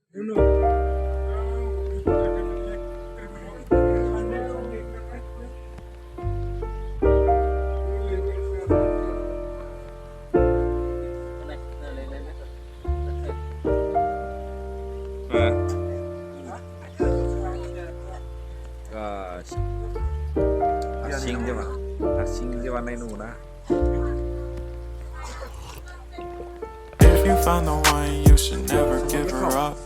asing chứ mà asing chứ bạn này nụ na. If you found the one, you should never give her up.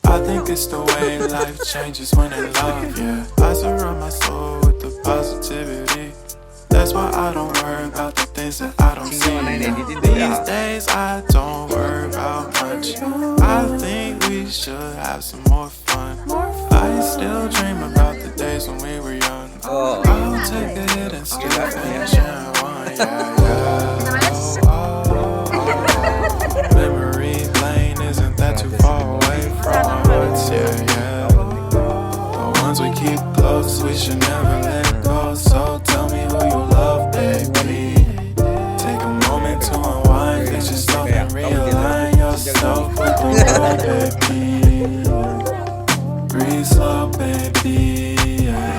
I think it's the way life changes when in love, yeah. I surround my soul with the positivity. That's why I don't worry about the things that I don't see. These days I don't worry about much. I think we should have some more fun. I still dream about the days when we were young. I'll take a hit and still finish one, yeah, yeah. Memory lane isn't that too far away from us, yeah, yeah. The ones we keep close, we should never let go. So tell me who you love, baby. Take a moment to unwind, fix yourself and realign yourself with the world, baby. Breathe slow, baby, yeah.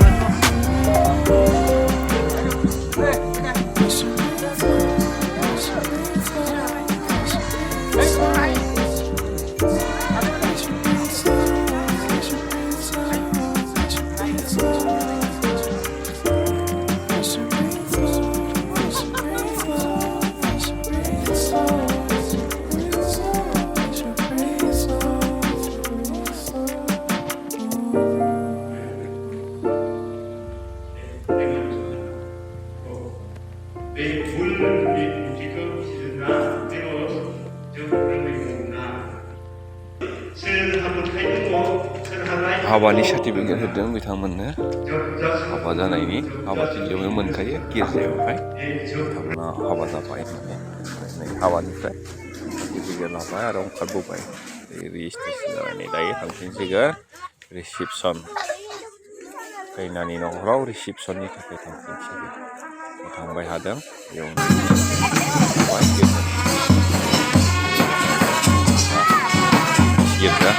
हाबानि certificate होदों बिथांमोननो हाबा जानायनि हाबा थिलियावनो मोनखायो गिर्जायावहाय बिथांमोना हाबा जाबाय होननानै हाबानिफ्राय सार्टिफिकेट लाबाय आरो ओंखारबोबाय रेजिस्ट्रेसन जानानै दायो थांफिनसिगोन रिसिपसन खैनानि न'खराव रिसिपसननि थाखाय थांफिनसिगोन थांबाय थादों बेयावनो गिर्जा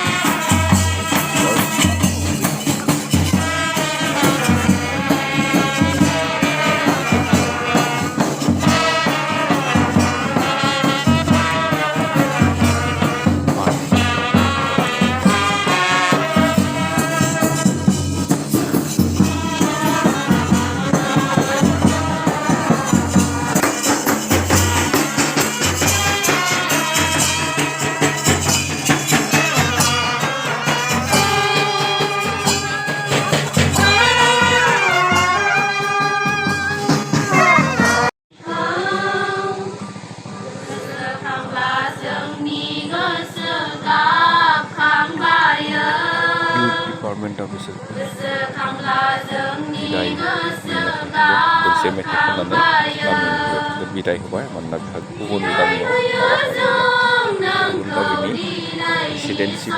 Department officer bidaय मोनसे मेथाइ खननानै गामिनिफ्राय बिदाय होबाय मानोना बिहा गुबुन गामियाव गुबुन गामिनि रेसिडेन्सि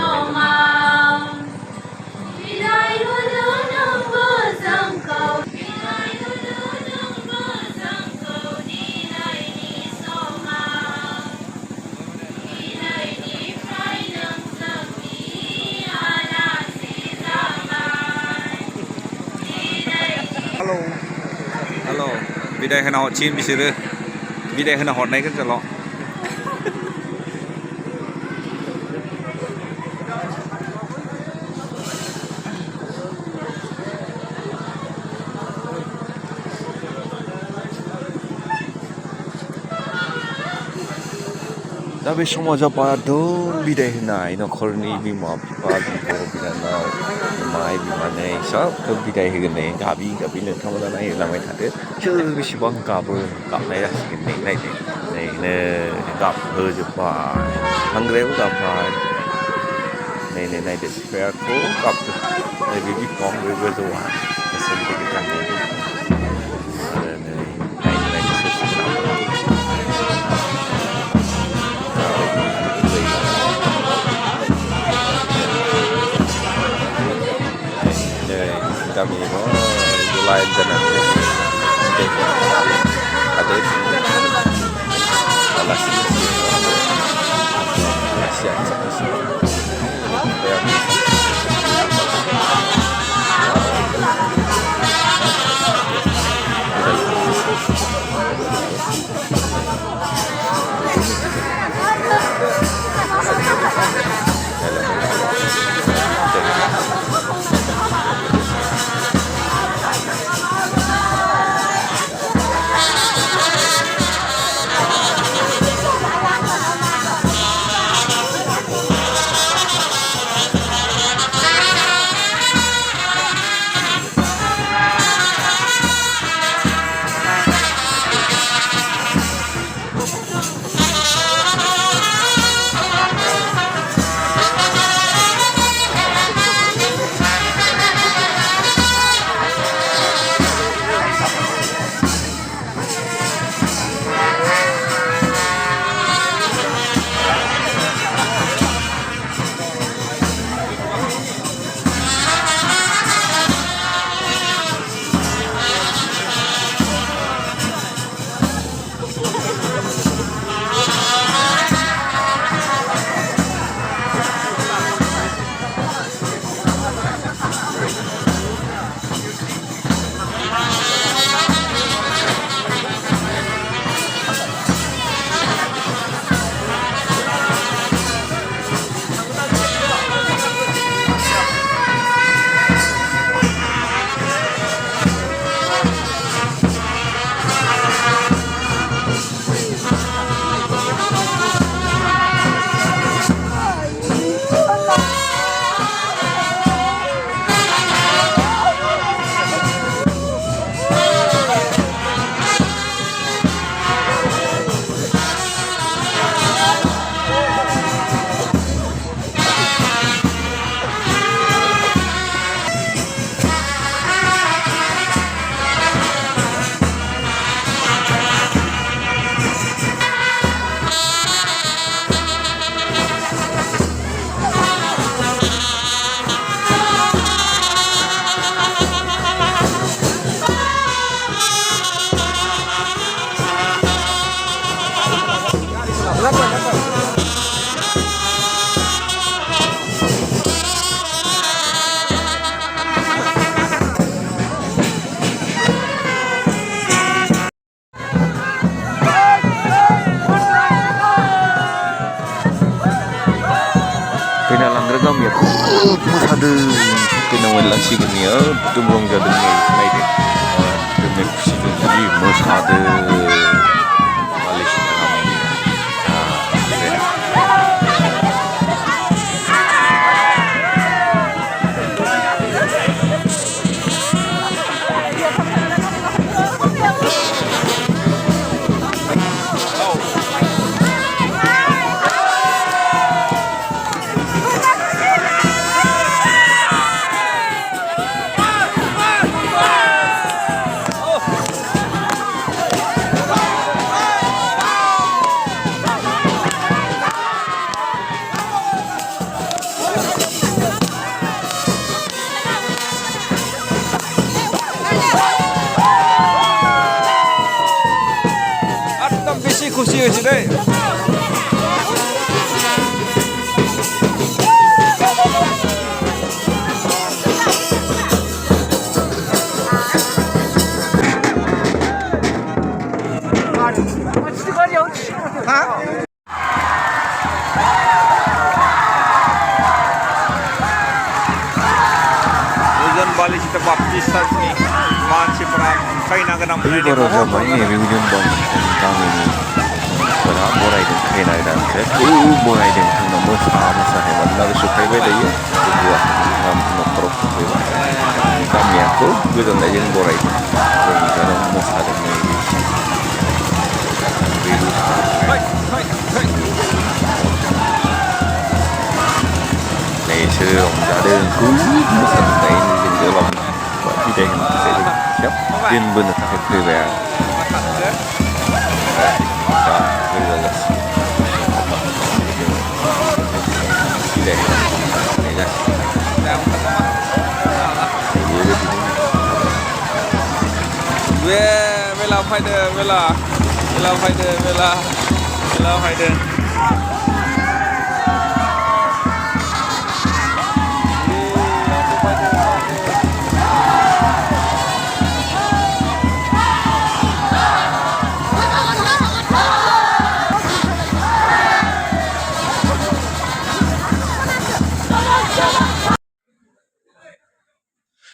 हेल' बिदाय होना हरसिगोन बिसोरो बिदाय होना हरनाय गोजाल' दा बे समाव जाबाय दं बिदाय होनाय न'खरनि बिमा बिफा बिब' बिनानाव बिमाय बिमानै सबखौ बिदाय होगोन नै गाबि गाबि नोंथांमोना नायलांबाय थादो सोर बेसेबां गाबो गाबनाय जासिगोन नै नायदो नैनो गाबहोजोब्बाय हांग्रायाबो गाबबाय नै नै नायदो बिफायाखौ गाबदो नैबे बिफां बे गोजौआ गोसोम गोथां आरो नै नायनो नायनो सोर सोर गाबो kami lain jalan ada alas alas yang खैना लांग्रा गामिया खोब मोसादों खैना लांसिगोननिया एकदम रंजादों नायदो एकदम खुसिजों जि मोसादों मालेसिया गामिनि বেশি খুশি হয়েছি রে Balita baptistas ni मानसिफोरा खैना गोनां बर' जाबाय नैबे उजन बांसिन गामिनि फोरा बरायदों खैना गोदानखौ बरायदों जोंना मोसा हेमानना सफैबाय दायो न'खराव सफैबाय गामियाखौ गोजोननायजों बरायदों रंजादों मोसादों बिसोरो रंजादों खुब मोसादों जों बिदाय होनो थाखाय जों दिन बोनो थाखाय फैबाय आरो दा रोजा जासिगोन बिदाय होनाय जासिगोन मेला फैदो मेला फैदो मेला फैदो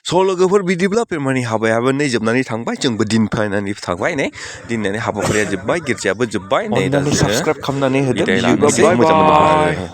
स' लोगोफोर बिदिब्ला पेरमानि हाबायाबो नै जोबनानै थांबाय जोंबो दिन फैनानै थांबाय नै दिननानै हाबाफारिया जोब्बाय गिर्जायाबो जोब्बाय नै दा साबस्क्राइब खालामनानै होदो मोजां मोजां